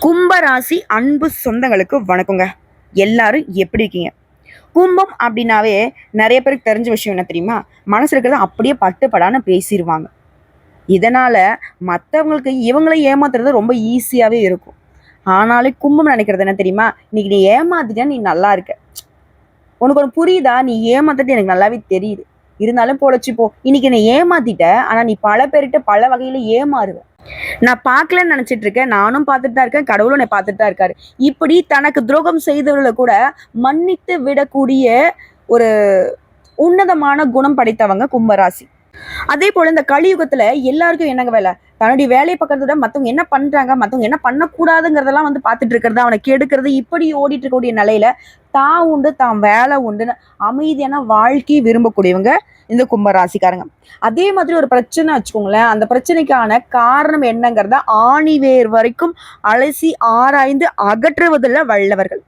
கும்பராசி அன்பு சொந்தங்களுக்கு வணக்கங்க. எல்லாரும் எப்படி இருக்கீங்க? கும்பம் அப்படின்னாவே நிறைய பேருக்கு தெரிஞ்ச விஷயம் என்ன தெரியுமா? மனசு இருக்கிறத அப்படியே பட்டுப்படான்னு பேசிடுவாங்க. இதனால மற்றவங்களுக்கு இவங்களை ஏமாத்துறது ரொம்ப ஈஸியாவே இருக்கும். ஆனாலே கும்பம் நினைக்கிறது என்ன தெரியுமா? இன்னைக்கு நீ ஏமாத்திட்டா நீ நல்லா இருக்க. உனக்கு ஒன்று புரியுதா? நீ ஏமாத்திட்டு எனக்கு நல்லாவே தெரியுது. இருந்தாலும் பொழைச்சு போ. இன்னைக்கு நீ ஏமாத்திட்ட, ஆனா நீ பல பேர்கிட்ட பல வகையில ஏமாறுவ. நான் பார்க்கலன்னு நினைச்சிட்டு இருக்கேன். நானும் பார்த்துட்டு தான் இருக்கேன். கடவுளும் என்னை பார்த்துட்டு தான் இருக்காரு. இப்படி தனக்கு துரோகம் செய்தவர்களை கூட மன்னித்து விடக்கூடிய ஒரு உன்னதமான குணம் படைத்தவங்க கும்பராசி. அதே போல இந்த கலியுகத்துல எல்லாருக்கும் என்னங்க வேலை? தன்னுடைய வேலையை பார்க்கறத விட மத்தவங்க என்ன பண்றாங்க, மத்தவங்க என்ன பண்ணக்கூடாதுங்கிறதெல்லாம் வந்து பார்த்துட்டு இருக்கிறது, அவனை கெடுக்கிறது, இப்படி ஓடிட்டு இருக்கக்கூடிய நிலையில தான் உண்டு தான் வேலை உண்டுன்னு அமைதியான வாழ்க்கையை விரும்பக்கூடியவங்க இந்த கும்பராசிக்காரங்க. அதே மாதிரி ஒரு பிரச்சனை வச்சுக்கோங்களேன், அந்த பிரச்சனைக்கான காரணம் என்னங்கிறத ஆணிவேர் வரைக்கும் அலசி ஆராய்ந்து அகற்றுவதில் வல்லவர்கள்.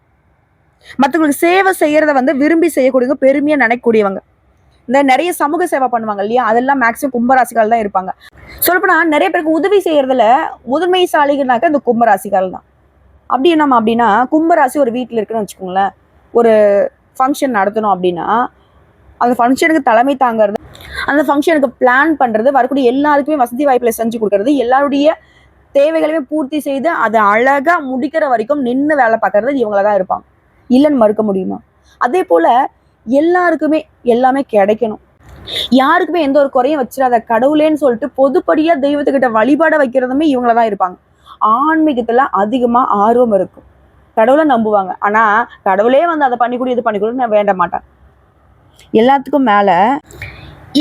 மற்றவங்களுக்கு சேவை செய்யறத வந்து விரும்பி செய்யக்கூடியவங்க, பெருமையா நினைக்கக்கூடியவங்க. இந்த நிறைய சமூக சேவை பண்ணுவாங்க இல்லையா, அதெல்லாம் மேக்சிமம் கும்பராசிகள் தான் இருப்பாங்க. சொல்லப்போனா நிறைய பேருக்கு உதவி செய்யறதுல முதன்மைசாலிகள்னாக்க இந்த கும்பராசிகள் தான். அப்படி நம்ம அப்படின்னா கும்பராசி ஒரு வீட்டில் இருக்குன்னு வச்சுக்கோங்களேன், ஒரு ஃபங்க்ஷன் நடத்தணும் அப்படின்னா அந்த ஃபங்க்ஷனுக்கு தலைமை தாங்கிறது, அந்த ஃபங்க்ஷனுக்கு பிளான் பண்றது, வரக்கூடிய எல்லாருக்குமே வசதி வாய்ப்புகளை செஞ்சு கொடுக்கறது, எல்லாருடைய தேவைகளையுமே பூர்த்தி செய்து அதை அழகா முடிக்கிற வரைக்கும் நின்று வேலை பார்க்கறது இவங்கள தான் இருப்பாங்க. இல்லைன்னு மறுக்க முடியுமா? அதே போல எல்லாருக்குமே எல்லாமே கிடைக்கணும், யாருக்குமே எந்த ஒரு குறையும் வச்சிடாத கடவுளேன்னு சொல்லிட்டு பொதுப்படியா தெய்வத்துக்கிட்ட வழிபாட வைக்கிறதுமே இவங்கள தான் இருப்பாங்க. ஆன்மீகத்துல அதிகமா ஆர்வம் இருக்கும், கடவுளை நம்புவாங்க. ஆனா கடவுளே வந்து அதை பண்ணிக்கூட இது பண்ணிக்கூட நான் வேண்ட மாட்டேன். எல்லாத்துக்கும் மேல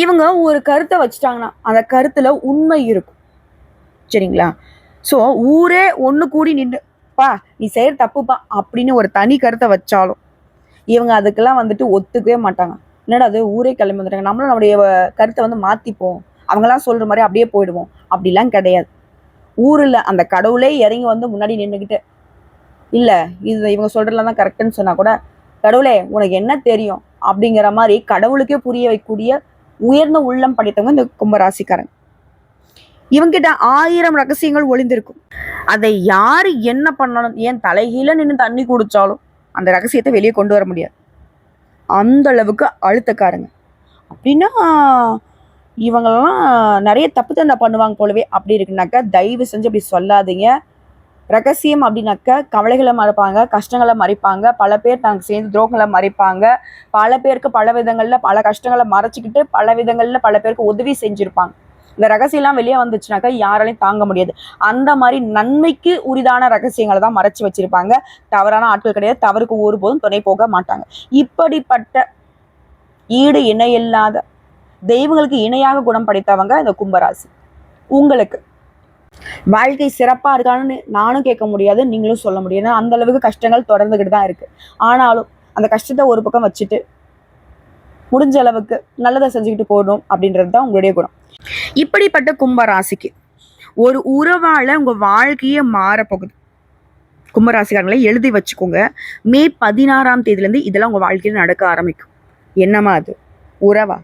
இவங்க ஒரு கருத்தை வச்சுட்டாங்கன்னா அந்த கருத்துல உண்மை இருக்கும். சரிங்களா? ஸோ ஊரே ஒன்று கூடி நின்று பா நீ செய்யற தப்புப்பா அப்படின்னு ஒரு தனி கருத்தை வச்சாலும் இவங்க அதுக்கெல்லாம் வந்துட்டு ஒத்துக்கவே மாட்டாங்க. என்னடா அது ஊரே கிளம்பி வந்துட்டாங்க, நம்மளும் நம்முடைய கருத்தை வந்து மாத்திப்போம், அவங்களாம் சொல்ற மாதிரி அப்படியே போயிடுவோம், அப்படிலாம் கிடையாது. ஊரில் அந்த கடவுளே இறங்கி வந்து முன்னாடி நின்றுக்கிட்டு இல்லை இது இவங்க சொல்றதுலாம் தான் கரெக்டுன்னு சொன்னா கூட, கடவுளே உனக்கு என்ன தெரியும் அப்படிங்கிற மாதிரி கடவுளுக்கே புரிய வைக்கக்கூடிய உயர்ந்த உள்ளம் படைத்தவங்க இந்த கும்பராசிக்காரங்க. இவங்கிட்ட 1000 ரகசியங்கள் ஒளிந்திருக்கும். அதை யாரு என்ன பண்ணணும், ஏன் தலைகீழ நின்று தண்ணி குடிச்சாலும் அந்த ரகசியத்தை வெளியே கொண்டு வர முடியாது. அந்த அளவுக்கு அழுத்தக்காரங்க. அப்படின்னா இவங்கெல்லாம் நிறைய தப்பு தண்டை பண்ணுவாங்க போலவே. அப்படி இருக்குனாக்கா தயவு செஞ்சு அப்படி சொல்லாதீங்க. ரகசியம் அப்படின்னாக்க கவலைகளை மறைப்பாங்க, கஷ்டங்களை மறைப்பாங்க, பல பேர் தனக்கு சேர்ந்து துரோகங்களை மறைப்பாங்க, பல பேருக்கு பல விதங்கள்ல பல கஷ்டங்களை மறைச்சிக்கிட்டு பல விதங்கள்ல பல பேருக்கு உதவி செஞ்சிருப்பாங்க. இந்த ரகசியம்லாம் வெளியே வந்துச்சுனாக்கா யாராலையும் தாங்க முடியாது. அந்த மாதிரி நன்மைக்கு உரிதான ரகசியங்களை தான் மறைச்சு வச்சிருப்பாங்க. தவறான ஆட்கள் கிடையாது, தவறுக்கு ஒருபோதும் துணை போக மாட்டாங்க. இப்படிப்பட்ட ஈடு இணையில்லாத தெய்வங்களுக்கு இணையாக குணம் படைத்தவங்க இந்த கும்பராசி. உங்களுக்கு வாழ்க்கை சிறப்பா இருக்கான்னு நானும் கேட்க முடியாது, நீங்களும் சொல்ல முடியாது. அந்த அளவுக்கு கஷ்டங்கள் தொடர்ந்துகிட்டு தான் இருக்கு. ஆனாலும் அந்த கஷ்டத்தை ஒரு பக்கம் வச்சுட்டு முடிஞ்ச அளவுக்கு நல்லதை செஞ்சுக்கிட்டு போகணும் அப்படின்றது தான் உங்களுடைய குணம். இப்படிப்பட்ட கும்பராசிக்கு ஒரு உறவால உங்க வாழ்க்கையே மாறப்போகுது. கும்பராசிக்காரங்களை எழுதி வச்சுக்கோங்க. மே 16ஆம் தேதியிலேருந்து இதெல்லாம் உங்க வாழ்க்கையில் நடக்க ஆரம்பிக்கும். என்னமா அது உறவா?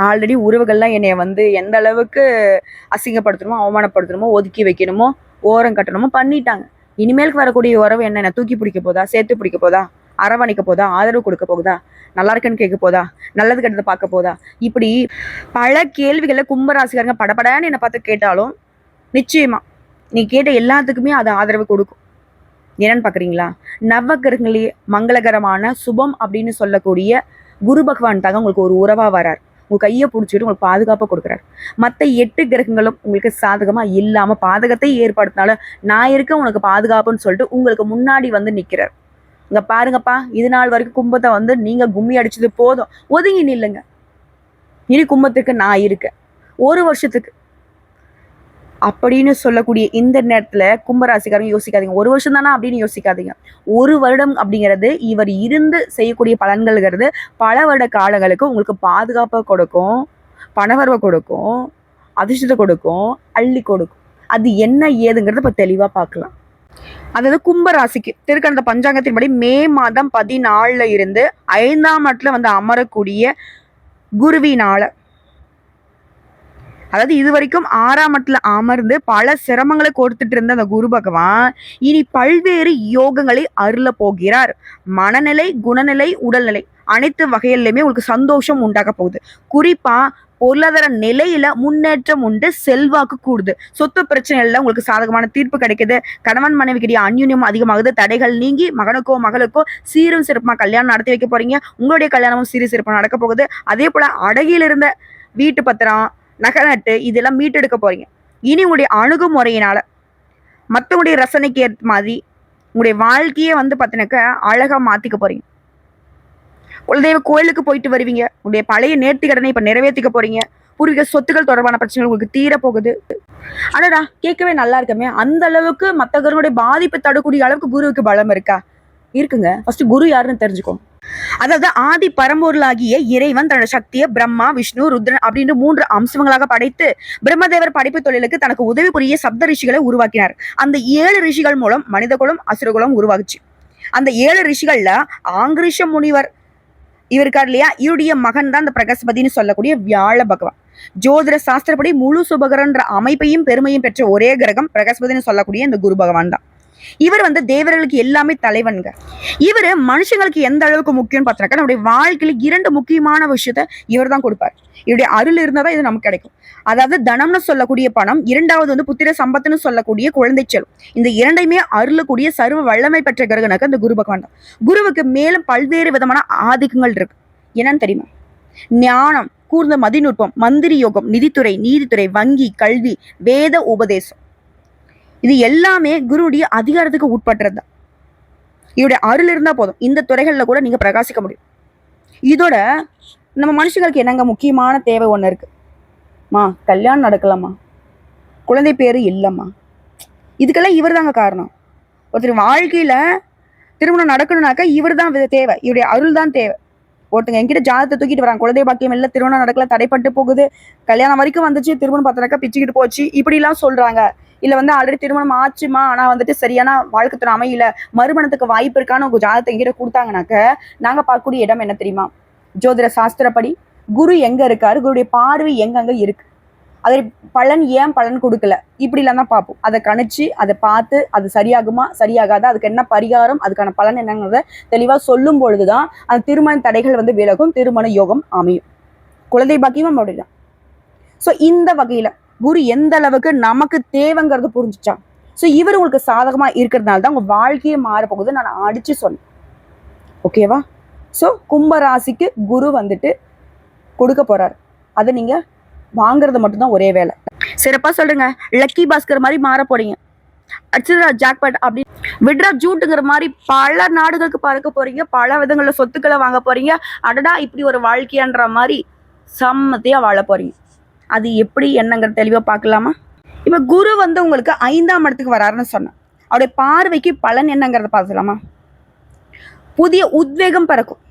ஆல்ரெடி உறவுகள்லாம் என்னைய வந்து எந்த அளவுக்கு அசிங்கப்படுத்தணுமோ, அவமானப்படுத்தணுமோ, ஒதுக்கி வைக்கணுமோ, ஓரம் கட்டணுமோ பண்ணிட்டாங்க. இனிமேலுக்கு வரக்கூடிய உறவு என்ன தூக்கி பிடிக்க போதா, சேர்த்து பிடிக்க போதா, அரவணைக்க போதா, ஆதரவு கொடுக்க போகுதா, நல்லா இருக்குன்னு கேட்க போதா, நல்லது கெட்டதை பார்க்க போதா, இப்படி பல கேள்விகளை கும்பராசிக்காரங்க படப்படான்னு என்னை பார்த்து கேட்டாலும் நிச்சயமா நீ கேட்ட எல்லாத்துக்குமே அது ஆதரவு கொடுக்கும். என்னன்னு பாக்குறீங்களா? நவகிரகங்களே மங்களகரமான சுபம் அப்படின்னு சொல்லக்கூடிய குரு பகவான் தாங்க உங்களுக்கு ஒரு உறவா வரார். உங்க கையை பிடிச்சிட்டு உங்களுக்கு பாதுகாப்பை கொடுக்குறாரு. மற்ற 8 கிரகங்களும் உங்களுக்கு சாதகமா இல்லாம பாதகத்தை ஏற்படுத்தினாலும் நான் இருக்க உனக்கு பாதுகாப்புன்னு சொல்லிட்டு உங்களுக்கு முன்னாடி வந்து நிக்கிறார். இங்க பாருங்கப்பா, இது நாள் வரைக்கும் கும்பத்தை வந்து நீங்க கும்மி அடிச்சது போதும், ஒதுங்கி நில்லுங்க, இனி கும்பத்துக்கு நான் இருக்கேன் 1 வருஷத்துக்கு அப்படின்னு சொல்லக்கூடிய இந்த நேரத்துல கும்பராசிக்காரங்க யோசிக்காதீங்க. 1 வருஷம் தானா அப்படின்னு யோசிக்காதீங்க. 1 வருடம் அப்படிங்கிறது இவர் இருந்து செய்யக்கூடிய பலன்கள்ங்கிறது பல வருட காலங்களுக்கு உங்களுக்கு பாதுகாப்பை கொடுக்கும், பணவரவை கொடுக்கும், அதிர்ஷ்டத்தை கொடுக்கும், அள்ளி கொடுக்கும். அது என்ன ஏதுங்கிறத இப்ப தெளிவா பார்க்கலாம். அதாவது கும்பராசிக்கு திருக்கணித பஞ்சாங்கத்தின்படி மே மாதம் 14 இருந்து 5ஆம் இடத்துல வந்து அமரக்கூடிய குருவினால அதாவது இதுவரைக்கும் 6ஆம் இடத்துல அமர்ந்து பல சிரமங்களை கொடுத்துட்டு இருந்த அந்த குரு பகவான் இனி பல்வேறு யோகங்களை அருள போகிறார். மனநிலை, குணநிலை, உடல்நிலை அனைத்து வகையிலுமே உங்களுக்கு சந்தோஷம் உண்டாக போகுது. குறிப்பா பொருளாதார நிலையில முன்னேற்றம் உண்டு, செல்வாக்கு கூடுது, சொத்து பிரச்சனைகள்ல உங்களுக்கு சாதகமான தீர்ப்பு கிடைக்குது, கணவன் மனைவிக்கிடையே அந்யுன்யம் அதிகமாகுது, தடைகள் நீங்கி மகனுக்கோ மகளுக்கோ சீரும் சிறப்புமா கல்யாணம் நடத்தி வைக்க போறீங்க. உங்களுடைய கல்யாணமும் சீரும் சிறப்பா நடக்க போகுது. அதே போல அடகில் இருந்த வீட்டு பத்திரம், நகை நட்டு இதெல்லாம் மீட்டெடுக்க போறீங்க. இனி உங்களுடைய அணுகுமுறையினால மற்றவங்களுடைய ரசனைக்கு ஏற்ற மாதிரி உங்களுடைய வாழ்க்கையே வந்து பார்த்தீங்கன்னாக்க அழகா மாத்திக்க போறீங்க. குலதெய்வ கோயிலுக்கு போயிட்டு வருவீங்க. உங்களுடைய பழைய நேர்த்தி கடனை இப்ப நிறைவேற்றிக்க போறீங்க. பூர்வீக சொத்துக்கள் தொடர்பான பிரச்சனைகள் உங்களுக்கு தீர போகுது. அடடா, கேட்கவே நல்லா இருக்குமே. அந்த அளவுக்கு மற்றவர்களுடைய பாதிப்பை தடக்கூடிய அளவுக்கு குருவுக்கு பலம் இருக்கா? இருக்குங்க. ஃபர்ஸ்ட் குரு யாருன்னு தெரிஞ்சுக்கோங்க. அதாவது ஆதி பரம்பொருளாகிய இறைவன் தன்னோட சக்தியை பிரம்மா, விஷ்ணு, ருத்ரன் அப்படின்ற 3 அம்சங்களாக படைத்து பிரம்மதேவர் படைப்பு தொழிலுக்கு தனக்கு உதவி புரிய சப்த ரிஷிகளை உருவாக்கினார். அந்த 7 ரிஷிகள் மூலம் மனித குலம், அசுரகுலம் உருவாகுச்சு. அந்த 7 ரிஷிகள்ல ஆங்கிரிஷ முனிவர் இருக்கார் இல்லையா, இவருடைய மகன் தான் இந்த பிரகஸ்பதினு சொல்லக்கூடிய வியாழ பகவான். ஜோதிட சாஸ்திரப்படி முழு சுபகரன்ற அமைப்பையும் பெருமையும் பெற்ற ஒரே கிரகம் பிரகஸ்பதினு சொல்லக்கூடிய இந்த குரு பகவான் தான். இவர் வந்து தேவர்களுக்கு எல்லாமே தலைவன்க. இவரு மனுஷங்களுக்கு எந்த அளவுக்கு முக்கியம்னு பார்த்தாக்கா, நம்முடைய வாழ்க்கையில 2 முக்கியமான விஷயத்த இவர் தான் கொடுப்பார். இவருடைய அருள் இருந்தாதான் இது நமக்கு கிடைக்கும். அதாவது தனம்னு சொல்லக்கூடிய பணம், 2வது வந்து புத்திர சம்பத்துன்னு சொல்லக்கூடிய குழந்தை செல்வம். இந்த 2டையுமே அருளக்கூடிய சர்வ வல்லமை பெற்ற கிரகனுக்கு அந்த குரு பகவான் தான். குருவுக்கு மேலும் பல்வேறு விதமான ஆதிக்கங்கள் இருக்கு. என்னன்னு தெரியுமா? ஞானம், கூர்ந்த மதிநுட்பம், மந்திரி யோகம், நிதித்துறை, நீதித்துறை, வங்கி, கல்வி, வேத உபதேசம், இது எல்லாமே குருவுடைய அதிகாரத்துக்கு உட்பட்டது தான். இவருடைய அருள் இருந்தா போதும், இந்த துறைகள்ல கூட நீங்க பிரகாசிக்க முடியும். இதோட நம்ம மனுஷங்களுக்கு என்னங்க முக்கியமான தேவை ஒண்ணு இருக்கு. கல்யாணம் நடக்கலாமா, குழந்தை பேரு இல்லம்மா, இதுக்கெல்லாம் இவர் தாங்க காரணம். ஒருத்தர் வாழ்க்கையில திருமணம் நடக்கணும்னாக்கா இவர் தான் தேவை, இவருடைய அருள் தான் தேவை. ஒருத்தங்க என்கிட்ட ஜாதகத்தை தூக்கிட்டு வராங்க, குழந்தை பாக்கியம் இல்லை, திருமணம் நடக்கல, தடைப்பட்டு போகுது, கல்யாணம் வரைக்கும் வந்துச்சு, திருமணம் பார்த்தாக்கா பிச்சுக்கிட்டு போச்சு, இப்படி எல்லாம் சொல்றாங்க. இல்ல வந்து ஆல்ரெடி திருமணம் ஆச்சுமா, ஆனா வந்துட்டு சரியான வாழ்க்கை துணை அமையல, மறுமணத்துக்கு வாய்ப்பு இருக்கான்னு உங்க ஜாதகத்தை எங்கிட்ட கொடுத்தாங்கனாக்க நாங்க பார்க்கக்கூடிய இடம் என்ன தெரியுமா? ஜோதிட சாஸ்திரப்படி குரு எங்க இருக்காரு, குருடைய பார்வை எங்கெங்க இருக்கு, அதை பலன் ஏன் பலன் கொடுக்கல, இப்படி எல்லாம் தான் பார்ப்போம். அதை கணிச்சு அதை பார்த்து அது சரியாகுமா சரியாகாதா, அதுக்கு என்ன பரிகாரம், அதுக்கான பலன் என்னங்கிறத தெளிவா சொல்லும் பொழுதுதான் அந்த திருமண தடைகள் வந்து விலகும், திருமண யோகம் அமையும், குழந்தை பாக்கியமும் அப்படிதான். ஸோ இந்த வகையில குரு எந்த அளவுக்கு நமக்கு தேவைங்கிறது புரிஞ்சுச்சா? ஸோ இவர் உங்களுக்கு சாதகமா இருக்கிறதுனால தான் உங்க வாழ்க்கையே மாறப்போகுது நான் அடிச்சு சொன்னேன். ஓகேவா? ஸோ கும்பராசிக்கு குரு வந்துட்டு கொடுக்க போறாரு. அதை நீங்க வாங்குறது மட்டும்தான் ஒரே வேலை. சிறப்பா சொல்றேங்க. லக்கி பாஸ்கர் மாதிரி மாற போறீங்க. ஜாக்பாட் அப்படி விட்ரா ஜூட்டுங்கிற மாதிரி பல நாடுகளுக்கு பறக்க போறீங்க, பல விதங்கள்ல சொத்துக்களை வாங்க போறீங்க. அடடா, இப்படி ஒரு வாழ்க்கையன்ற மாதிரி சம்மத்தியா வாழ போறீங்க. அது எப்படி என்னங்கிற தெளிவா பார்க்கலாமா? இப்ப குரு வந்து உங்களுக்கு 5ஆம் இடத்துக்கு வராருன்னு சொன்னேன். அவருடைய பார்வைக்கு பலன் என்னங்கிறத பார்க்கலாமா? புதிய உத்வேகம் பிறக்கும்,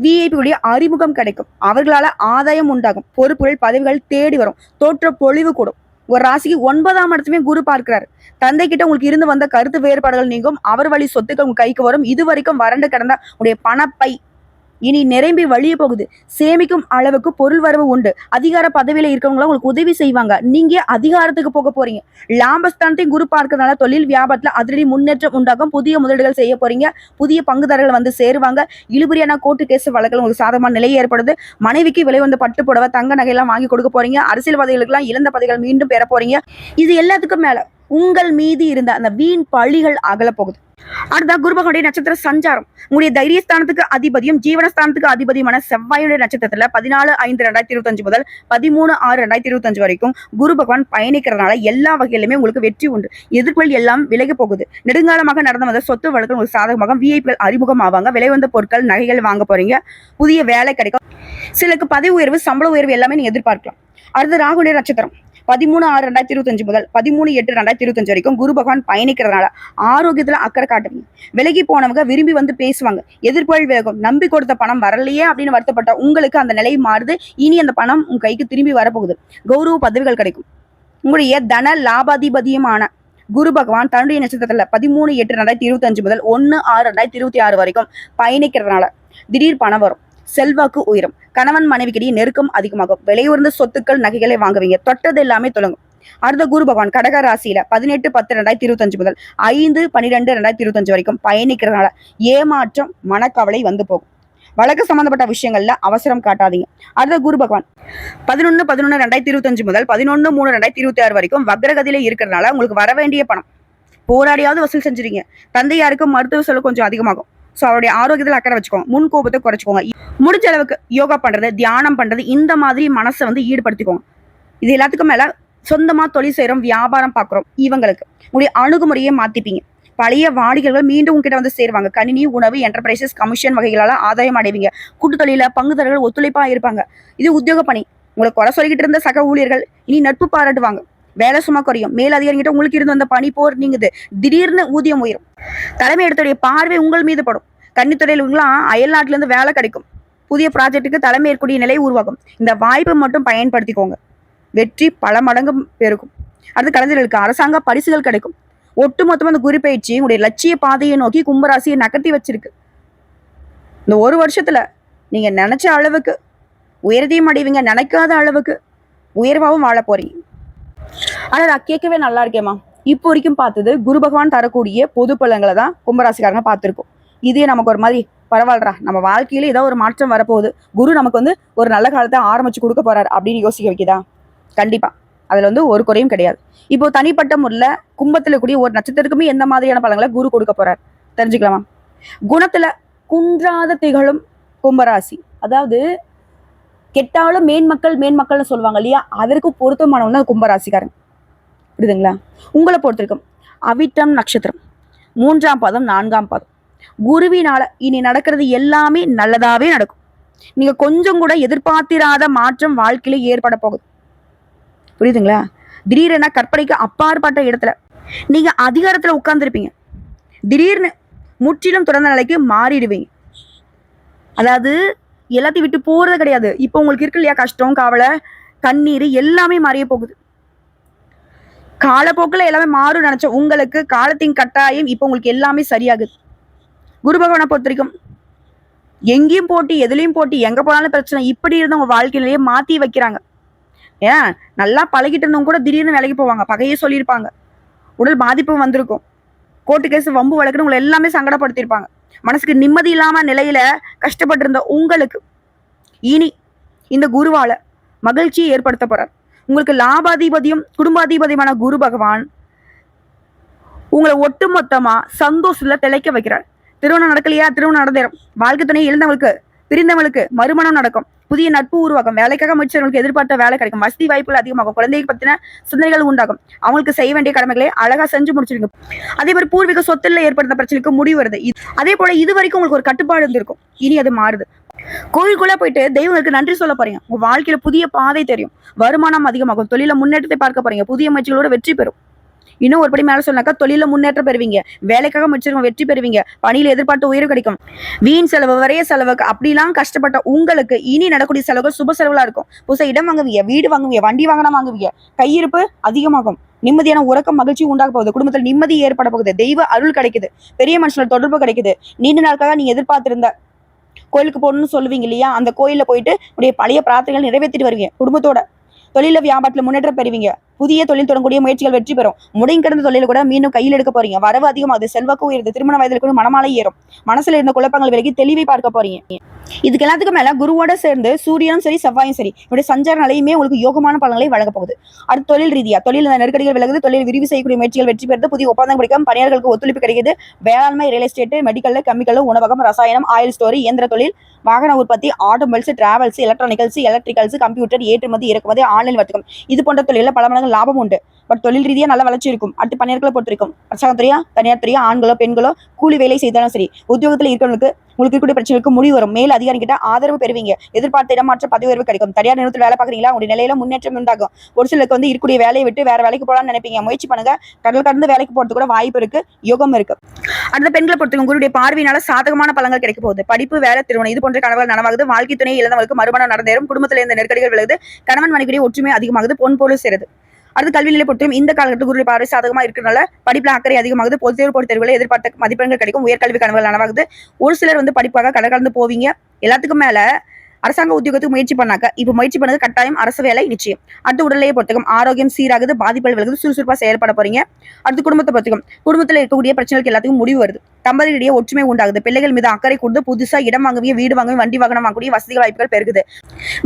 விஐபியுடைய அறிமுகம் கிடைக்கும், அவர்களால ஆதாயம் உண்டாகும், பொறுப்புகள் பதவிகள் தேடி வரும், தோற்ற பொழிவு கூடும். ஒரு ராசிக்கு 9ஆம் இடத்துமே குரு பார்க்கிறாரு. தந்தை கிட்ட உங்களுக்கு இருந்து வந்த கருத்து வேறுபாடுகள் நீங்கும், அவர் வழி சொத்துக்கள் உங்க கைக்கு வரும். இது வரைக்கும் வறண்டு கிடந்த உடைய பணப்பை இனி நிரம்பி வழிய போகுது. சேமிக்கும் அளவுக்கு பொருள் வரவு உண்டு. அதிகார பதவியில இருக்கவங்களாம் உங்களுக்கு உதவி செய்வாங்க. நீங்க அதிகாரத்துக்கு போக போறீங்க. லாபஸ்தானத்தையும் குரு பார்க்கறதுனால தொழில் வியாபாரத்துல அதிரடி முன்னேற்றம் உண்டாகும். புதிய முதலீடுகள் செய்ய போறீங்க. புதிய பங்குதாரர்கள் வந்து சேருவாங்க. இழுபறியான கோர்ட்டு கேஸ் வழக்கில் உங்களுக்கு சாதகமான நிலை ஏற்படுது. மனைவிக்கு விலை வந்து பட்டு புடவை, தங்க நகையெல்லாம் வாங்கி கொடுக்க போறீங்க. அரசியல்வாதிகளுக்கெல்லாம் இழந்த பதவிகள் மீண்டும் பெற போறீங்க. இது எல்லாத்துக்கும் மேல உங்கள் மீது இருந்த அந்த வீண் பழிகள் அகல போகுது. அடுத்த குரு பகவானுடைய நட்சத்திர சஞ்சாரம் உங்களுடைய தைரியஸ்தானத்துக்கு அதிபதியும் ஜீவனஸ்தானத்துக்கு அதிபதியுமான செவ்வாயுடைய நட்சத்திரத்துல 14/5/2025 முதல் 13/6/2025 வரைக்கும் குரு பகவான் பயணிக்கிறதுனால எல்லா வகையிலுமே உங்களுக்கு வெற்றி உண்டு. எதிர்ப்புகள் எல்லாம் விலகி போகுது. நெடுங்காலமாக நடந்த வந்த சொத்து வழக்கு உங்களுக்கு சாதகமாக விஐபிகள் அறிமுகம் ஆவாங்க. விலை வந்த பொருட்கள் நகைகள் வாங்க போறீங்க. புதிய வேலை கிடைக்கும். சிலருக்கு பதவி உயர்வு, சம்பள உயர்வு எல்லாமே நீங்க எதிர்பார்க்கலாம். அடுத்து ராகுடைய நட்சத்திரம் 13/6/2025 முதல் 13/8/2025 வரைக்கும் குரு பகவான் பயணிக்கிறதுனால ஆரோக்கியத்துல அக்கறை காட்டுவீங்க. விலகி போனவங்க விரும்பி வந்து பேசுவாங்க. எதிர்ப்புகள் விலகும். நம்பி கொடுத்த பணம் வரலையே அப்படின்னு வருத்தப்பட்ட உங்களுக்கு அந்த நிலை மாறுது. இனி அந்த பணம் உங்க கைக்கு திரும்பி வரப்போகுது. கௌரவ பதவிகள் கிடைக்கும். உங்களுடைய தன லாபாதிபதியுமான குரு பகவான் தன்னுடைய நட்சத்திரத்துல 13/8/2025 முதல் 1/6/2026 வரைக்கும் பயணிக்கிறதுனால திடீர் பணம் வரும். செல்வாக்கு உயரும். கணவன் மனைவிக்கிடையே நெருக்கம் அதிகமாகும். விலையுயர்ந்த சொத்துக்கள் நகைகளை வாங்குவீங்க. தொட்டது எல்லாமே தொடங்கும். அடுத்த குரு பகவான் கடக ராசியில 18/10/2025 முதல் 5/12/2025 வரைக்கும் பயணிக்கிறதுனால ஏமாற்றம் மனக்கவலை வந்து போகும். வழக்கு சம்பந்தப்பட்ட விஷயங்கள்ல அவசரம் காட்டாதீங்க. அடுத்த குரு பகவான் 11/11/2025 முதல் 11/3/2026 வரைக்கும் வக்ரகதியில இருக்கிறதுனால உங்களுக்கு வர வேண்டிய பணம் போராடியாவது வசூல் செஞ்சிருங்க. தந்தையாருக்கு மருத்துவ செலவு கொஞ்சம் அதிகமாகும். ஸோ அவருடைய ஆரோக்கியத்தில் அக்கறை வச்சுக்கோங்க. முன் கோபத்தை குறைச்சிக்கோங்க. முடிஞ்ச அளவுக்கு யோகா பண்றது, தியானம் பண்றது, இந்த மாதிரி மனசை வந்து ஈடுபடுத்திக்கோங்க. இது எல்லாத்துக்கும் மேல சொந்தமா தொழில் செய்யறோம், வியாபாரம் பார்க்குறோம், இவங்களுக்கு உங்களுடைய அணுகுமுறையை மாத்திப்பீங்க. பழைய வாடிக்கைகள் மீண்டும் உங்ககிட்ட வந்து சேருவாங்க. கணினி, உணவு, என்டர்பிரைசஸ், கமிஷன் வகைகளால ஆதாயம் அடைவீங்க. கூட்டு தொழில பங்குதாரர்கள் ஒத்துழைப்பா இருப்பாங்க. இது உத்தியோக பணி. உங்களை குறை சொல்லிக்கிட்டு இருந்த சக ஊழியர்கள் இனி நட்பு பாராட்டுவாங்க. வேலை சும்மா குறையும். மேல் அதிகாரிகிட்ட உங்களுக்கு இருந்து வந்த பணி போர் நீங்குது. திடீர்னு ஊதியம் உயரும். தலைமை இடத்துடைய பார்வை உங்கள் மீது படும். கன்னித்துறையிலாம் அயல் நாட்டுல இருந்து வேலை கிடைக்கும். புதிய ப்ராஜெக்டுக்கு தலைமை ஏற்கக்கூடிய நிலை உருவாகும். இந்த வாய்ப்பை மட்டும் பயன்படுத்திக்கோங்க. வெற்றி பல மடங்கு பெருகும். அடுத்து கலைஞர்களுக்கு அரசாங்க பரிசுகள் கிடைக்கும். ஒட்டுமொத்தமா அந்த குரு பயிற்சி உங்களுடைய லட்சிய பாதையை நோக்கி கும்பராசியை நகர்த்தி வச்சிருக்கு. இந்த ஒரு வருஷத்துல நீங்க நினைச்ச அளவுக்கு உயர்த்தையும் அடைவீங்க. நினைக்காத அளவுக்கு உயர்வாகவும் வாழ போறீங்க. ஆனா நான் கேட்கவே நல்லா இருக்கேம்மா. இப்போ வரைக்கும் பார்த்தது குரு பகவான் தரக்கூடிய பொது பலன்களை தான் கும்பராசிக்காரங்க பார்த்துருக்கோம். இதே நமக்கு ஒரு மாதிரி பரவாயில்லடா, நம்ம வாழ்க்கையில ஏதோ ஒரு மாற்றம் வரப்போகுது, குரு நமக்கு வந்து ஒரு நல்ல காலத்தை ஆரம்பிச்சு கொடுக்க போறாரு அப்படின்னு யோசிக்க வைக்குதா? கண்டிப்பா. அதுல வந்து ஒரு குறையும் கிடையாது. இப்போ தனிப்பட்ட முறையில கும்பத்துல கூடிய ஒரு நட்சத்திரத்துக்குமே எந்த மாதிரியான பலன்களை குரு கொடுக்க போறாரு தெரிஞ்சுக்கலாமா? குணத்துல குன்றாத திகழும் கும்பராசி, அதாவது கெட்டாலும் மேன்மக்கள்னு சொல்லுவாங்க இல்லையா, அதற்கு பொருத்தமானவங்க தான் கும்பராசிக்காரங்க. புரியுதுங்களா? உங்களை பொறுத்திருக்கும் அவிட்டம் நட்சத்திரம் 3ஆம் பாதம் 4ஆம் பாதம் குருவினால இனி நடக்கிறது எல்லாமே நல்லதாவே நடக்கும். நீங்க கொஞ்சம் கூட எதிர்பார்த்திராத மாற்றம் வாழ்க்கையில ஏற்பட போகுது. புரியுதுங்களா? திடீரென கற்பனைக்கு அப்பாற்பட்ட இடத்துல நீங்க அதிகாரத்துல உட்கார்ந்துருப்பீங்க. திடீர்னு முற்றிலும் தொடர்ந்த நிலைக்கு மாறிடுவீங்க. அதாவது எல்லாத்தையும் விட்டு போறது கிடையாது. இப்போ உங்களுக்கு இருக்கு இல்லையா கஷ்டம், கவலை, கண்ணீர் எல்லாமே மாறிய போகுது. காலப்போக்கில் எல்லாமே மாறும் நினைச்ச உங்களுக்கு காலத்தின் கட்டாயம் இப்போ உங்களுக்கு எல்லாமே சரியாகுது. குரு பகவானை பொறுத்த வரைக்கும் எங்கேயும் போட்டி, எதுலையும் போட்டி, எங்க போனாலும் பிரச்சனை, இப்படி இருந்த உங்க வாழ்க்கையிலேயே மாத்தி வைக்கிறாங்க. ஏன் நல்லா பழகிட்டு இருந்தவங்க கூட திடீர்னு வேலைக்கு போவாங்க. பகையே சொல்லியிருப்பாங்க. உடல் பாதிப்பு வந்திருக்கும். கோர்ட்டு கேஸ், வம்பு வழக்குன்னு உங்களை எல்லாமே சங்கடப்படுத்தியிருப்பாங்க. மனசுக்கு நிம்மதி இல்லாம நிலையில கஷ்டப்பட்டு இருந்த உங்களுக்கு இனி இந்த குருவால மகிழ்ச்சியை ஏற்படுத்த போறார். உங்களுக்கு லாபாதிபதியும் குடும்பாதிபதியுமான குரு பகவான் உங்களை ஒட்டுமொத்தமா சந்தோஷத்துல திளைக்க வைக்கிறார். திருமணம் நடக்கலையா? திருமணம் நடந்தேறும். வாழ்க்கை துணை இழந்தவங்களுக்கு, பிரிந்தவங்களுக்கு மறுமணம் நடக்கும். புதிய நட்பு உருவாகும். வேலைக்காக முயற்சிகளுக்கு எதிர்பார்த்த வேலை கிடைக்கும். வசதி வாய்ப்புகள் அதிகமாகும். குழந்தையை பத்தின சிந்தனைகள் உண்டாகும். அவங்களுக்கு செய்ய வேண்டிய கடமைகளை அழகா செஞ்சு முடிச்சிருங்க. அதே மாதிரி பூர்வீக சொத்துல ஏற்படுத்த பிரச்சனைக்கு முடிவு வருது. அதே போல இது வரைக்கும் உங்களுக்கு ஒரு கட்டுப்பாடு இருந்திருக்கும். இனி அது மாறுது. கோயிலுக்குள்ள போயிட்டு தெய்வங்களுக்கு நன்றி சொல்ல போறீங்க. உங்க வாழ்க்கையில புதிய பாதை தெரியும். வருமானம் அதிகமாகும். தொழில முன்னேற்றத்தை பார்க்க போறீங்க. புதிய முயற்சிகளோட வெற்றி பெறும். இன்னும் ஒருபடி மேல சொன்னாக்கா தொழில முன்னேற்றம் பெறுவீங்க. வேலைக்காக முயற்சிருங்க, வெற்றி பெறுவீங்க. பணியில எதிர்பார்த்த உயர்வு கிடைக்கும். வீண் செலவு, வரைய செலவுக்கு அப்படிலாம் கஷ்டப்பட்ட உங்களுக்கு இனி நடக்கூடிய செலவுகள் சுப செலவுகளா இருக்கும். புதுசா இடம் வாங்குவீங்க, வீடு வாங்குவீங்க, வண்டி வாங்கினா வாங்குவீங்க. கையிருப்பு அதிகமாகும். நிம்மதியான உறக்கம், மகிழ்ச்சி உண்டாக போகுது. குடும்பத்தில் நிம்மதி ஏற்பட போகுது. தெய்வ அருள் கிடைக்குது. பெரிய மனுஷனோட தொடர்பு கிடைக்குது. நீண்ட நாட்காக நீங்க எதிர்பார்த்திருந்த கோயிலுக்கு போகணும்னு சொல்லுவீங்க இல்லையா, அந்த கோயில போயிட்டு உடைய பழைய பிரார்த்தனைகள் நிறைவேற்றிட்டு வருவீங்க. குடும்பத்தோட தொழில வியாபாரத்துல முன்னேற்றம் பெறுவீங்க. புதிய தொழில் தொடங்கக்கூடிய முயற்சிகள் வெற்றி பெறும். முடங்கி கிடந்த தொழில கூட மீண்டும் கையில் எடுக்க போறீங்க. வரவு அதிகமாகுது. செல்வாக்கு உயருது. திருமண வயதில் கூட மனமாலை ஏறும். மனசுல இருந்த குழப்பங்கள் விலகி தெளிவை பார்க்க போறீங்க. இதுக்கு எல்லாத்துக்கும் மேல குருவோட சேர்ந்து சூரியனும் சரி, செவ்வாயும் சரி, இவருடைய சஞ்சார நிலையுமே உங்களுக்கு யோகமான பலன்களை வழங்க போகுது. அடுத்து தொழில் ரீதியா தொழில் நெருக்கடிகள் விலகுது. தொழில் விரிவு செய்யக்கூடிய முயற்சிகள் வெற்றி பெறுது. புதிய ஒப்பந்தம் கிடைக்கும். பணியாளர்களுக்கு ஒத்துழைப்பு கிடைக்குது. வேளாண்மை, ரியல் எஸ்டேட், மெடிக்கல், கெமிக்கல், உணவகம், ரசாயனம், ஆயில் ஸ்டோரி, இயந்திர தொழில், வாகன உற்பத்தி, ஆட்டோமொபைல்ஸ், டிராவல்ஸ், எலக்ட்ரிக்கல்ஸ், கம்ப்யூட்டர், ஏற்றுமதி, இறக்குமதி, ஆன்லைன் வர்த்தகம், இது போன்ற தொழில பல மடங்கு லாபம் உண்டு. பட் தொழில் ரீதியா நல்ல வளர்ச்சி இருக்கும். அடுத்து பணியாளர்களை பொறுத்திருக்கும். அரசாங்கத்துறையா, தனியார் துறையா, ஆண்களோ பெண்களோ கூலி வேலை செய்தாலும் சரி, உத்தியோகத்தில் இருக்கிறவங்களுக்கு உங்களுக்கு இருக்கக்கூடிய பிரச்சனைகளுக்கு முடிவு வரும். மேல் அதிகாரி கிட்ட ஆதரவு பெறுவீங்க. எதிர்பார்த்த இடமாற்ற பதவி உயர்வு கிடைக்கும். தனியார் நிறுவனத்தில் வேலை பார்க்குறீங்களா, உங்களுடைய நிலையில முன்னேற்றம் உண்டாகும். ஒரு சிலருக்கு வந்து இருக்கக்கூடிய வேலையை விட்டு வேற வேலைக்கு போகலாம்னு நினைப்பீங்க. முயற்சி பண்ணுங்க. கடல் கடந்து வேலைக்கு போறது கூட வாய்ப்பு இருக்கு. யோகம் இருக்கு. அடுத்த பெண்களை பொறுத்தவங்க குருடைய பார்வையினால சாதகமான பலன்கள் கிடைக்க போகுது. படிப்பு, வேலை, திருமணம், இது போன்ற கனவுகள் நனவாகுது. வாழ்க்கை துணை இழந்தவங்களுக்கு மறுமணம் நடந்தேறும். குடும்பத்தில் இருந்த நெருக்கடிகள் விலகுது. கணவன் மனைவியுடைய ஒற்றுமை அதிகமாகுது. பொன் போல சேருது. அடுத்து கல்வி நிலை பொறுத்தவரைக்கும் இந்த காலகட்டத்தில் குருடைய பார்வை சாதகமா இருக்கிறதுனால படிப்புல அக்கறை அதிகமாகுது. பொது தேர்வு போட்டி தேர்வுகளை எதிர்பார்த்த மதிப்பெண்கள் கிடைக்கும். உயர்கல்வி கனவுகள் நனவாகுது. ஒரு சிலர் வந்து படிப்பாக கடற்கலந்து போவீங்க. எல்லாத்துக்கும் மேல அரசாங்க உத்தியோகத்துக்கு முயற்சி பண்ணாக்க இப்ப முயற்சி பண்ணது கட்டாயம் அரசு வேலை நிச்சயம். அடுத்து உடல்நிலையை பொறுத்தவரைக்கும் ஆரோக்கியம் சீராகுது. பாதிப்புகள் விலகுது. சுறுசுறுப்பா செயல்பட போறீங்க. அடுத்து குடும்பத்தை பொறுத்தவரைக்கும் குடும்பத்தில் இருக்கக்கூடிய பிரச்சனைகளுக்கு எல்லாத்துக்கும் முடிவு வருது. தம்பதியிடையே ஒற்றுமை உண்டாகுது. பிள்ளைகள் மீது அக்கறை கொடுத்து புதுசா இடம் வாங்கவே வீடு வாங்கவே வண்டி வாகனம் வாங்கக்கூடிய வசதி வாய்ப்புகள் பெருகுது.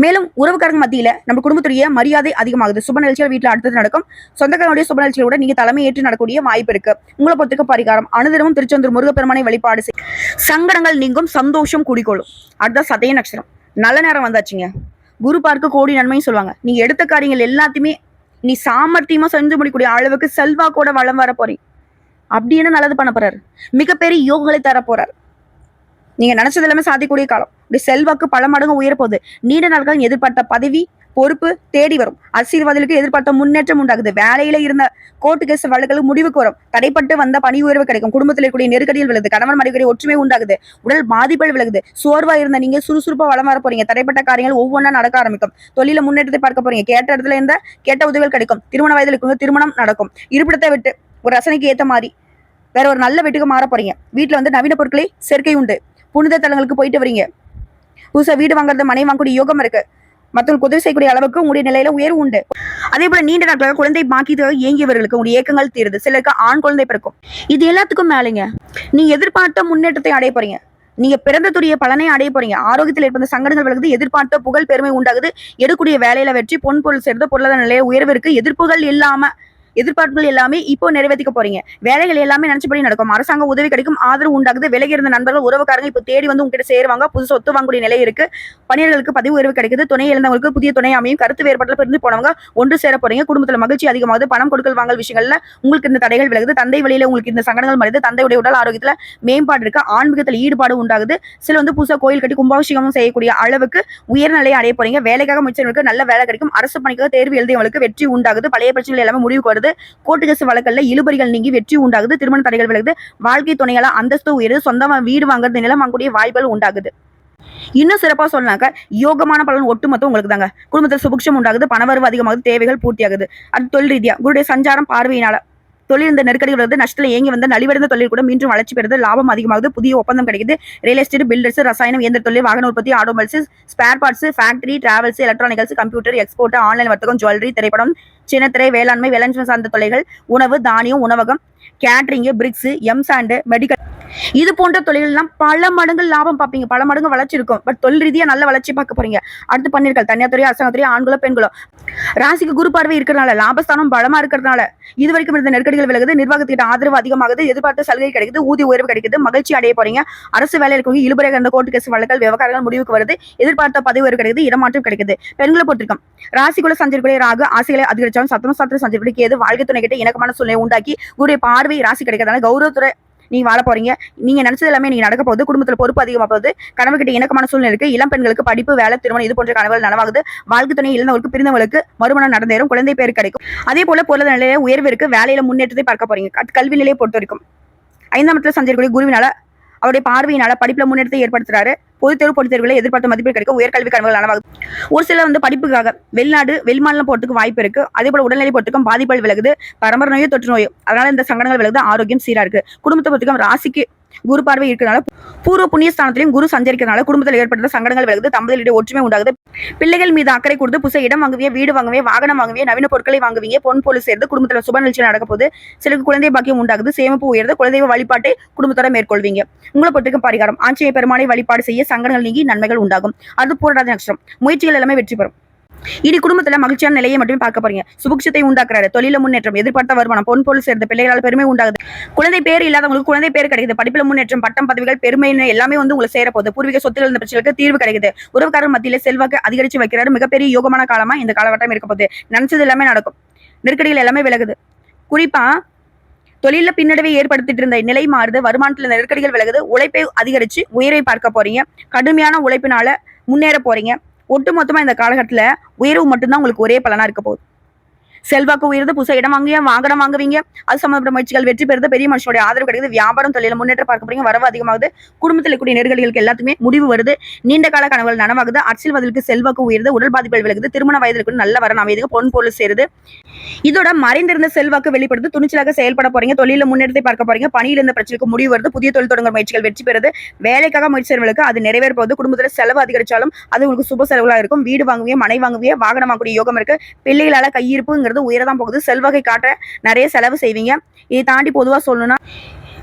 மேலும் உறவுக்காரங்க மத்தியில நம்ம குடும்பத்துடைய மரியாதை அதிகமாகுது. சுப நிகழ்ச்சிகள் வீட்டுல அடுத்தது நடக்கும். சொந்தக்காரனுடைய சுப நிகழ்ச்சிகளோட நீங்க தலைமை ஏற்று நடக்கூடிய வாய்ப்பு இருக்கு. உங்களை பொறுத்தவரைக்கும் பரிகாரம் அனுதினமும் திருச்செந்தூர் முருகப்பெருமானை வழிபாடு செய்யும். சங்கடங்கள் நீங்கும். சந்தோஷம் குடிக்கொள்ளும். அடுத்த சதய நட்சத்திரம் நல்ல நேரம் வந்தாச்சுங்க. குரு பார்க்க கோடி நன்மைன்னு சொல்லுவாங்க. நீங்க எடுத்த காரியங்கள் எல்லாத்தையுமே நீ சாமர்த்தியமா செஞ்சு முடிக்கூடிய அளவுக்கு செல்வாக்கோட வளம் வர போறீங்க. அப்படி என்ன நல்லது பண்ண போறாரு? மிகப்பெரிய யோகங்களை தர போறாரு. நீங்க நினைச்சது எல்லாமே சாதிக்கூடிய காலம். இப்படி செல்வாக்கு பல மடங்கு உயர போகுது. நீண்ட நாட்கள் எதிர்பார்த்த பதவி பொறுப்பு தேடி வரும். அரசியல்வாதிகளுக்கு எதிர்பார்த்த முன்னேற்றம் உண்டாகுது. வேலையில இருந்த கோர்ட்டு கேஸ் வழக்குகள் முடிவுக்கு வரும். தடைப்பட்டு வந்த பணி உயர்வு கிடைக்கும். குடும்பத்தில் இருக்கக்கூடிய நெருக்கடியில் விழுது. கணவன் மனைவி ஒற்றுமை உண்டாகுது. உடல் பாதிப்புகள் விலகுது. சோர்வா இருந்த நீங்க சுறுசுறுப்பா வளம் வர போறீங்க. தடைப்பட்ட காரியங்கள் ஒவ்வொன்றா நடக்க ஆரம்பிக்கும். தொழில முன்னேற்றத்தை பார்க்க போறீங்க. கேட்ட இடத்துல இருந்த கேட்ட உதவிகள் கிடைக்கும். திருமண வயதில் இருக்கவங்க திருமணம் நடக்கும். இருப்பிடத்தை விட்டு ஒரு ரசனைக்கு ஏத்த மாதிரி வேற ஒரு நல்ல வீட்டுக்கு மாற போறீங்க. வீட்டுல வந்து நவீன பொருட்களை சேர்க்கை உண்டு. புனித தலங்களுக்கு போயிட்டு வரீங்க. புதுசா வீடு வாங்குறது மனை வாங்கக்கூடிய யோகம் இருக்கு. மற்றவங்களுக்கு உதவி செய்யக்கூடிய அளவுக்கு உங்களுடைய நிலையில உயர்வு உண்டு. அதே போல நீண்ட நாட்களாக குழந்தை பாக்கியதாக இயங்கியவர்களுக்கு உங்களுடைய ஏக்கங்கள் தீருது. சிலருக்கு ஆண் குழந்தை பிறக்கும். இது எல்லாத்துக்கும் மேலேங்க நீங்க எதிர்பார்த்த முன்னேற்றத்தை அடைய போறீங்க. நீங்க பிறந்ததுடைய பலனை அடைய போறீங்க. ஆரோக்கியத்தில் ஏற்பட்ட சங்கடங்கள் விலகுது. எதிர்பார்த்த புகழ் பெருமை உண்டாகுது. எடுக்கூடிய வேலையில வெற்றி பொன் பொருள் சேர்ந்து பொருளாதார நிலைய உயர்வு இருக்கு. எதிர்ப்புகள் இல்லாம எதிர்பார்ப்புகள் எல்லாமே இப்போ நிறைவேற்றிக்க போறீங்க. வேலைகள் எல்லாமே நினைச்சபடி நடக்கும். அரசாங்க உதவி கிடைக்கும். ஆதரவு உண்டாகுது. விலகி இருந்த நண்பர்கள் உறவுக்காரங்க இப்போ தேடி வந்து உங்ககிட்ட சேருவாங்க. புது சொத்து வாங்கக்கூடிய நிலை இருக்கு. பணியாளர்களுக்கு பதவி உயர்வு கிடைக்குது. துணை இழந்தவங்களுக்கு புதிய துணை அமையும். கருத்து வேறுபாட்டில் பிரிந்து போனவங்க ஒன்று சேர போறீங்க. குடும்பத்துல மகிழ்ச்சி அதிகமாகுது. பணம் கொடுக்கல் வாங்கல் விஷயங்கள்ல உங்களுக்கு இந்த தடைகள் விலகுது. தந்தை வழியில உங்களுக்கு இந்த சங்கடங்கள் மறைந்து தந்தையுடைய உடல் ஆரோக்கியத்துல மேம்பாடு இருக்கு. ஆன்மீகத்தில் ஈடுபாடு உண்டாகுது. சில வந்து புதுசா கோயில் கட்டி கும்பாபிஷேகம் செய்யக்கூடிய அளவுக்கு உயர்நிலையை அடைய போறீங்க. வேலைக்காக முயற்சிகளுக்கு நல்ல வேலை கிடைக்கும். அரசு பணிக்காக தேர்வு எழுதியவங்களுக்கு வெற்றி உண்டாகுது. பழைய பிரச்சனைகள் எல்லாமே முடிவுக்கு வருது. கோர்ட்டு கேஸ் வழக்கல்ல இழுபறிகள் நீங்கி வெற்றி உண்டாகுது. திருமண தடைகள் விலகுது. வாழ்க்கை துணையால அந்தஸ்து உயருது. சொந்தமா வீடு வாங்குறது நிலம் வாங்கக்கூடிய வாய்ப்புகள் உண்டாகுது. இன்னும் சிறப்பா சொன்னாக்க யோகமான பலன் ஒட்டுமொத்தம் உங்களுக்கு தாங்க. குடும்பத்தில் சுபிக்ஷம் உண்டாகுது. பணவரவு அதிகமாகுது. தேவைகள் பூர்த்தியாகுது. அது தொழில் ரீதியா குருடைய சஞ்சாரம் பார்வையினால தொழில் இந்த நெருக்கடிகள் வந்து நஷ்டத்தில் ஏங்கி வந்த நலிவடைந்த தொழில் கூட மீண்டும் வளர்ச்சி பெறுது. லாபம் அதிகமாகுது. புதிய ஒப்பந்தம் கிடைக்குது. ரியல் எஸ்டேட் பில்டர்ஸ் ரசாயனம் இயந்திர தொழில் வாகன உற்பத்தி automobiles spare parts factory travels electronics computer export online வர்த்தகம் ஜுவல்லரி திரைப்படம் சின்னத்திரை வேளாண்மை வேளாண்மை சார்ந்த தொழில்கள் உணவு தானியம் உணவகம் கேட்டரிங் பிரிக்ஸ் எம்சாண்ட் மெடிக்கல் இது போன்ற தொழில்கள் எல்லாம் பல மடங்கு லாபம் பார்ப்பீங்க. பல மடங்கு வளர்ச்சி இருக்கும். பட் தொழில் ரீதியா நல்ல வளர்ச்சி பார்க்க போறீங்க. அடுத்து பண்ணிருக்கல் தனியார் துறை அரசாங்கத்துறை ஆண்களோ பெண்களோ ராசிக்கு குரு பார்வை இருக்கிறதுனால லாபஸ்தானம் பலமா இருக்கிறதுனால இது வரைக்கும் இருந்த நெருக்கடிகள் விலகுது. நிர்வாகத்திட்ட ஆதரவு அதிகமாகுது. எதிர்பார்த்த சலுகை கிடைக்குது. ஊதிய உயர்வு கிடைக்குது. மகிழ்ச்சி அடைய போறீங்க. அரசு வேலையில் இருக்கவங்க இழுபறையாக இருந்த கோர்ட்டு கேஸ் வழக்கல் விவகாரங்கள் முடிவுக்கு வருது. எதிர்பார்த்த பதவி உயர்வு கிடைக்குது. இடமாற்றம் கிடைக்குது. பெண்களை பொறுத்திருக்கும் ராசிக்குள்ள சஞ்சரிக்கூடிய ராகு ஆசைகளை அதிகரிச்சாலும் சத்தம் சாத்திர சஞ்சரிக்கூடிய கேது வாழ்க்கை துணை கிட்ட இணக்கமான சூழ்நிலை உண்டாக்கி குருடைய பார்வை ராசி கிடைக்கிறதுனால கௌரவத்துறை நீங்க வாழ போறீங்க. நீங்க நினைச்சது எல்லாமே நீங்க நடக்க போகுது. குடும்பத்துல பொறுப்பு அதிகமா போகுது. கணவர்கிட்ட இணக்கமான சூழ்நிலை இருக்கு. இளம் பெண்களுக்கு படிப்பு வேலை திருமணம் இது போன்ற கனவுகள் நனவாகுது. வாழ்க்கை துணை இழந்தவர்களுக்கு பிரிந்தவர்களுக்கு மறுமணம் நடந்தேறும். குழந்தை பேர் கிடைக்கும். அதே போல பொருளாதார நிலையில உயர்வு இருக்கு. வேலையில முன்னேற்றத்தை பார்க்க போறீங்க. கல்வி நிலையை பொறுத்த வரைக்கும் 5ஆம் இடத்துல சஞ்சரிக்கூடிய குருவினால அவருடைய பார்வையினால படிப்புல முன்னேற்றத்தை ஏற்படுத்துறாரு. பொதுத் தேர்வு போட்டித் தேர்வுகளை எதிர்பார்த்த மதிப்பெண் கிடைக்கும். உயர்கல்வி கனவுகள் நனவாகுது. ஒரு சிலர் வந்து படிப்புக்காக வெளிநாடு வெளிமாநிலம் போறதுக்கு வாய்ப்பு இருக்கு. அதே போல உடல்நிலை பொறுத்துக்கும் பாதிப்புகள் விலகுது. பரம்பரை நோயோ தொற்று நோயோ அதனால இந்த சங்கடங்கள் விலகுது. ஆரோக்கியம் சீரா இருக்கு. குடும்பத்தை பொறுத்துக்கும் ராசிக்கு குரு பார்வை இருக்கிறதுனால பூர்வ புண்ணிய ஸ்தானத்திலையும் குரு சஞ்சரிக்கிறதுனால குடும்பத்தில் ஏற்பட்ட சங்கடங்கள் விலகுது. தம்பதியிடையே ஒற்றுமை உண்டாகுது. பிள்ளைகள் மீது அக்கறை கொடுத்து புதுசா இடம் வாங்குவீங்க. வீடு வாங்குவீங்க. வாகனம் வாங்குவீங்க. நவீன பொருட்களை வாங்குவீங்க. பொன் பொருள் சேர்ந்து குடும்பத்தில் சுப நிகழ்ச்சி நடக்க போது. சிலருக்கு குழந்தை பாக்கியம் உண்டாகுது. சேமிப்பு உயர்ந்து குலதெய்வ வழிபாட்டை குடும்பத்தோட மேற்கொள்வீங்க. உங்களை பொறுத்துக்கும் பரிகாரம் ஆஞ்சநேய பெருமானை வழிபாடு செய்ய சங்கடங்கள் நீங்கி நன்மைகள் உண்டாகும். அது பூரடாதி நட்சத்திரம் முயற்சிகள் எல்லாமே வெற்றி பெறும். இனி குடும்பத்துல மகிழ்ச்சியான நிலையை மட்டுமே பார்க்க போறீங்க. சுபிக்ஷத்தை உண்டாக்குறாரு. தொழில முன்னேற்றம் எதிர்பார்த்த வருமானம் பொன் பொருள் சேர்ந்த பிள்ளைகளால் பெருமை உண்டாகுது. குழந்தை பேர் இல்லாதவங்களுக்கு குழந்தை பேர் கிடைக்குது. படிப்புல முன்னேற்றம் பட்டம் பதவிகள் பெருமை எல்லாமே வந்து உங்களுக்கு சேர போகுது. பூர்வீக சொத்துக்கள் இந்த பிரச்சனைக்கு தீர்வு கிடைக்குது. உறவுக்காரர் மத்தியில செல்வாக்கு அதிகரிச்சு வைக்கிறாரு. மிகப்பெரிய யோகமான காலமா இந்த காலகட்டம் இருக்க போகுது. நினைச்சது எல்லாமே நடக்கும். நெருக்கடிகள் எல்லாமே விலகுது. குறிப்பா தொழில பின்னடைவை ஏற்படுத்திட்டு இருந்த நிலை மாறுது. வருமானத்துல நெருக்கடிகள் விலகுது. உழைப்பை அதிகரிச்சு உயரை பார்க்க போறீங்க. கடுமையான உழைப்பினால முன்னேற போறீங்க. ஒட்டு மொத்தமா இந்த காலகட்டத்துல உயர்வு மட்டும்தான் உங்களுக்கு ஒரே பலனா இருக்க போகுது. செல்வாக்கு உயர்ந்து புதுசா இடம் வாங்குவீங்க, வாகனம் வாங்குவீங்க. அது சம்பந்தப்பட்ட முயற்சிகள் வெற்றி பெறுது. பெரிய மனுஷனுடைய ஆதரவு கிடைக்குது. வியாபாரம், தொழில முன்னேற்றம் பார்க்க போறீங்க. வரவு அதிகமாகுது. குடும்பத்தில் இருக்கக்கூடிய நெருக்கடிகளுக்கு எல்லாத்துக்குமே முடிவு வருது. நீண்ட கால கனவுகள் நனவாகுது. அரசியல்வாதிகளுக்கு செல்வாக்கு உயருது. உடல் பாதிப்புகள் விலகுது. திருமண வயதிற்கு நல்ல வரன் அமையுதுங்க. பொன் பொருள் சேருது. இதோட மறைந்திருந்த செல்வாக்கு வெளிப்படுது. துணிச்சலாக செயல்பட போறீங்க. தொழில முன்னேற்றத்தை பார்க்க போறீங்க. பணியில் இருந்த பிரச்சனைக்கு முடிவு வருது. புதிய தொழில் தொடங்க முயற்சிகள் வெற்றி பெறுது. வேலைக்காக முயற்சி செய்வர்களுக்கு அது நிறைவேற போகுது. குடும்பத்தில் செலவு அதிகரிச்சாலும் அது உங்களுக்கு சுப செலவுகளா இருக்கும். வீடு வாங்குவீங்க, மனை வாங்குவீங்க, வாகனம் வாங்கக்கூடிய யோகம் இருக்கு. பிள்ளைகளால கையிருப்புங்கிறது உயரதான் போகுது. செல்வகை காட்ட நிறைய செலவு செய்வீங்க. இதை தாண்டி பொதுவா சொல்லணும்னா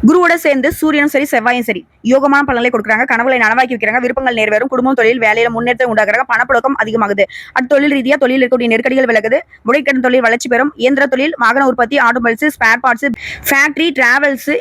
குருவோட சேர்ந்து சூரியனும் சரி செவ்வாயும் சரி யோகமான பலன்களை கொடுக்குறாங்க. கனவுகளை நனவாக்கி வைக்கிறாங்க. விருப்பங்கள் நிறைவேறும். குடும்பம், தொழில், வேலையில முன்னேற்றம் உண்டாக்குறாங்க. பணப்புழக்கம் அதிகமாகுது. அது தொழில் ரீதியா தொழில் இருக்கக்கூடிய நெருக்கடிகள் விலகுது. முறைக்கடன் தொழில் வளர்ச்சி பெறும். இயந்திர தொழில், வாகன உற்பத்தி, automobiles, spare parts, factory, travels,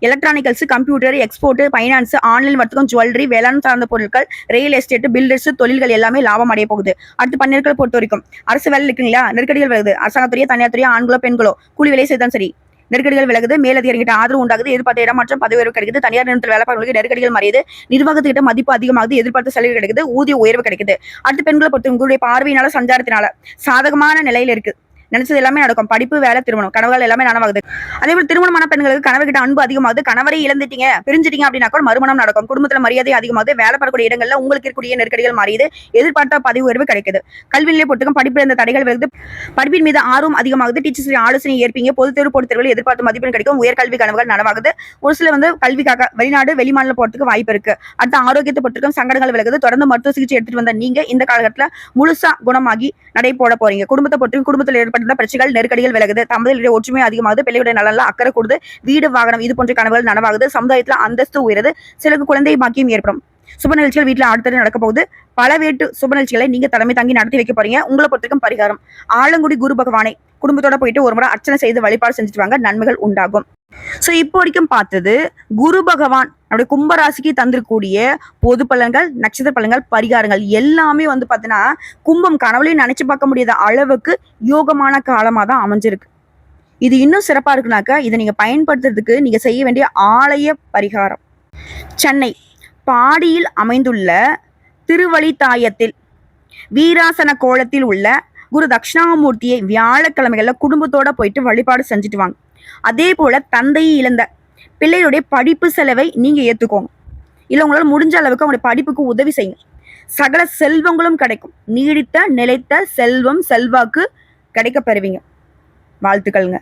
electronicals, computer, export, finance, online வர்த்தகம், ஜுவல்லரி, வேளாண் சார்ந்த பொருட்கள், ரியல் எஸ்டேட், பில்டர்ஸ் தொழில்கள் எல்லாமே லாபம் அடைய போகுது. அடுத்து பன்னீர்களை பொறுத்த வரைக்கும் அரசு வேலை இருக்குங்களா, நெருக்கடிகள் வருது. அரசாங்கத்துறையோ தனியார் துறையோ ஆண்களோ பெண்களோ கூலி வேலை செய்தான் சரி நெருக்கடிகள் விலகுது. மேலதிகாரிகிட்ட ஆதரவு உண்டாகுது. எதிர்பார்த்த இடமாற்றம், பதவி உயர்வு கிடைக்குது. தனியார் நிறுவனத்தில் வேலை பார்க்கறவங்களுக்கு நெருக்கடிகள் மறையுது. நிர்வாகத்துக்கிட்ட மதிப்பு அதிகமாகுது. எதிர்பார்த்த சலுகை கிடைக்குது. ஊதிய உயர்வு கிடைக்குது. அடுத்து பெண்களை பொறுத்த உங்களுடைய பார்வையினால, சஞ்சாரத்தினால சாதகமான நிலையில இருக்கு. நினைச்சது எல்லாமே நடக்கும். படிப்பு, வேலை, திருமணம், கனவுகள் எல்லாமே நனவாகுது. அதே போல திருமணமான பெண்களுக்கு கணவர்கிட்ட அன்பு அதிகமாகுது. கணவரை இழந்துட்டீங்க, பிரிஞ்சிட்டீங்க அப்படின்னா கூட மறுமணம் நடக்கும். குடும்பத்துல மரியாதை அதிகமாகுது. வேலை பார்க்கக்கூடிய இடங்கள்ல உங்களுக்கு இருக்கக்கூடிய நெருக்கடிகள் மாறியுது. எதிர்பார்த்த பதவி உயர்வு கிடைக்குது. கல்வி நிலையை பொறுத்துக்கும் படிப்பில் இருந்த தடைகள் விலகுது. படிப்பின் மீது ஆர்வம் அதிகமாகுது. டீச்சர்ஸ் ஆலோசனை ஏற்பீங்க. பொது தேர்வு போட்டு தேர்வில் எதிர்பார்த்த மதிப்பெண் கிடைக்கும். உயர்கல்வி கனவுகள் நனவாகுது. ஒரு சில கல்விக்காக வெளிநாடு, வெளிமாநிலம் போறதுக்கு வாய்ப்பு இருக்கு. அடுத்த ஆரோக்கியத்தை பொறுத்திருக்கும் சங்கடங்கள் விலகுது. தொடர்ந்து மருத்துவ சிகிச்சை எடுத்துட்டு வந்த நீங்க இந்த காலகட்டத்தில் முழுசா குணமாகி நடை போட போறீங்க. குடும்பத்தை பொறுத்திருக்கும் குடும்பத்தில் ஏற்பட்ட பிரச்சனைகள், நெருக்கடிகள் விலகுது. தம்பதியுடைய ஒற்றுமை அதிகமாகுது. பிள்ளைகளுடைய நலன்ல அக்கறை கூடுது. வீடு, வாகனம் இது போன்ற கனவுகள் நனவாகுது. சமுதாயத்துல அந்தஸ்து உயருது. சிலருக்கு குழந்தை பாக்கியம் ஏற்படும். சுப நிகழ்ச்சிகள் வீட்டுல அடுத்தது நடக்க போகுது. பல வீட்டு சுப நிகழ்ச்சிகளை நீங்க தலைமை தாங்கி நடத்தி வைக்க போறீங்க. உங்களை பொறுத்திருக்கும் பரிகாரம் ஆலங்குடி குரு பகவானை குடும்பத்தோட போயிட்டு ஒரு முறை அர்ச்சனை செய்து வழிபாடு செஞ்சுட்டு வாங்க. நன்மைகள் உண்டாகும். சோ இப்போ வரைக்கும் பார்த்தது குரு பகவான் நம்முடைய கும்பராசிக்கு தந்திருக்கூடிய பொது பலன்கள், நட்சத்திர பலன்கள், பரிகாரங்கள் எல்லாமே பாத்தீங்கன்னா கும்பம் கனவுலையும் நினைச்சு பார்க்க முடியாத அளவுக்கு யோகமான காலமா தான் அமைஞ்சிருக்கு. இது இன்னும் சிறப்பா இருக்குனாக்கா இதை நீங்க பயன்படுத்துறதுக்கு நீங்க செய்ய வேண்டிய ஆலய பரிகாரம். சென்னை பாடியில் அமைந்துள்ள திருவழித்தாயத்தில் வீராசன கோலத்தில் உள்ள குரு தட்சிணாமூர்த்தியை வியாழக்கிழமைகள்ல குடும்பத்தோட போயிட்டு வழிபாடு செஞ்சுட்டு வாங்க. அதே போல தந்தையை இழந்த பிள்ளைகளுடைய படிப்பு செலவை நீங்க ஏத்துக்கோங்க. இல்ல உங்களால முடிஞ்ச அளவுக்கு அவங்களுடைய படிப்புக்கு உதவி செய்யுங்க. சகல செல்வங்களும் கிடைக்கும். நீடித்த நிலைத்த செல்வம், செல்வாக்கு கிடைக்க பெறுவீங்க. வாழ்த்துக்கள்ங்க.